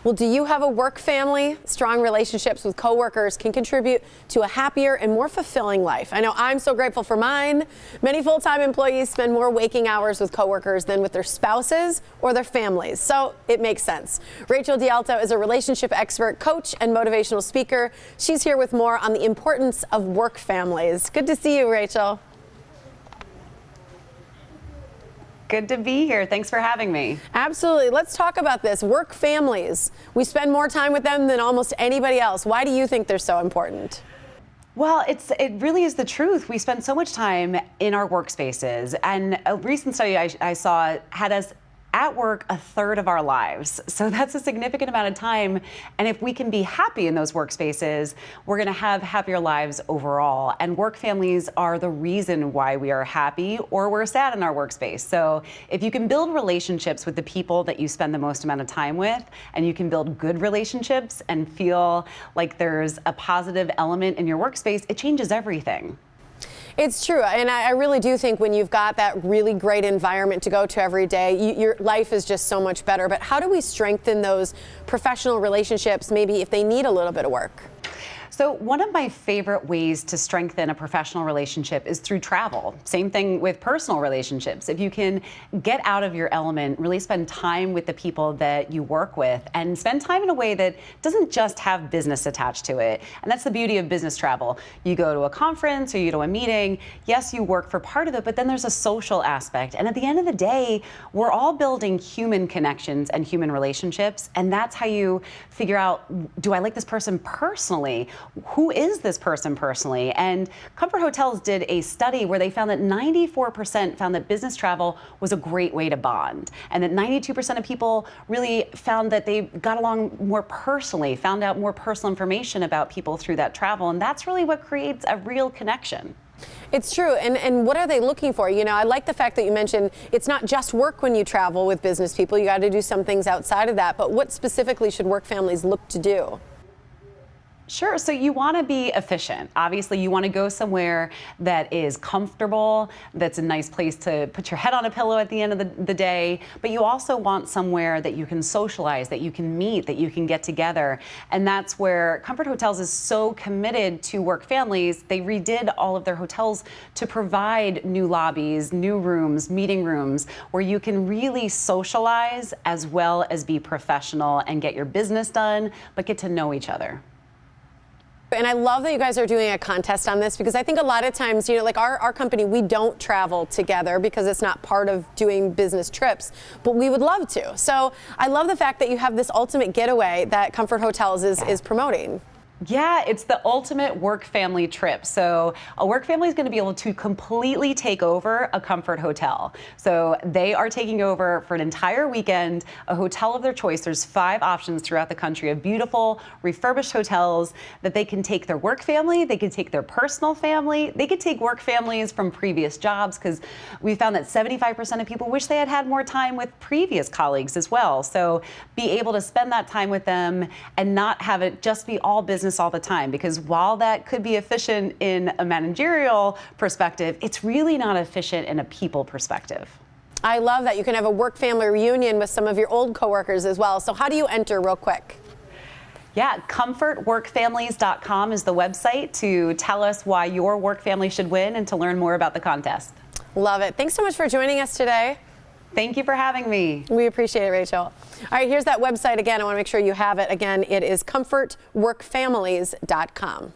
Well, do you have a work family? Strong relationships with coworkers can contribute to a happier and more fulfilling life. I know I'm so grateful for mine. Many full-time employees spend more waking hours with coworkers than with their spouses or their families, so it makes sense. Rachel DeAlto is a relationship expert, coach, and motivational speaker. She's here with more on the importance of work families. Good to see you, Rachel. Good to be here. Thanks for having me. Absolutely. Let's talk about this. Work families. We spend more time with them than almost anybody else. Why do you think they're so important? Well, it really is the truth. We spend so much time in our workspaces, and a recent study I saw had us at work a third of our lives. So that's a significant amount of time. And if we can be happy in those workspaces, we're going to have happier lives overall. And work families are the reason why we are happy or we're sad in our workspace. So if you can build relationships with the people that you spend the most amount of time with, and you can build good relationships and feel like there's a positive element in your workspace, it changes everything. It's true, and I really do think when you've got that really great environment to go to every day, your life is just so much better. But how do we strengthen those professional relationships, maybe if they need a little bit of work? So one of my favorite ways to strengthen a professional relationship is through travel. Same thing with personal relationships. If you can get out of your element, really spend time with the people that you work with, and spend time in a way that doesn't just have business attached to it. And that's the beauty of business travel. You go to a conference or you go to a meeting. Yes, you work for part of it, but then there's a social aspect. And at the end of the day, we're all building human connections and human relationships. And that's how you figure out, do I like this person personally? Who is this person personally? And Comfort Hotels did a study where they found that 94% found that business travel was a great way to bond, and that 92% of people really found that they got along more personally, found out more personal information about people through that travel, and that's really what creates a real connection. It's true. And what are they looking for? You know, I like the fact that you mentioned it's not just work when you travel with business people. You got to do some things outside of that. But what specifically should work families look to do? Sure. So you want to be efficient. Obviously, you want to go somewhere that is comfortable, that's a nice place to put your head on a pillow at the end of the day. But you also want somewhere that you can socialize, that you can meet, that you can get together. And that's where Comfort Hotels is so committed to work families. They redid all of their hotels to provide new lobbies, new rooms, meeting rooms, where you can really socialize as well as be professional and get your business done, but get to know each other. And I love that you guys are doing a contest on this, because I think a lot of times, you know, like our company, we don't travel together because it's not part of doing business trips, but we would love to. So I love the fact that you have this ultimate getaway that Comfort Hotels is promoting. Yeah, it's the ultimate work family trip. So a work family is going to be able to completely take over a Comfort Hotel. So they are taking over for an entire weekend a hotel of their choice. There's 5 options throughout the country of beautiful refurbished hotels that they can take their work family, they can take their personal family, they could take work families from previous jobs, because we found that 75% of people wish they had had more time with previous colleagues as well. So be able to spend that time with them and not have it just be all business all the time, because while that could be efficient in a managerial perspective, it's really not efficient in a people perspective. I love that. You can have a work family reunion with some of your old coworkers as well. So how do you enter real quick? Yeah, comfortworkfamilies.com is the website to tell us why your work family should win and to learn more about the contest. Love it. Thanks so much for joining us today. Thank you for having me. We appreciate it, Rachel. All right, here's that website again. I want to make sure you have it. Again, it is comfortworkfamilies.com.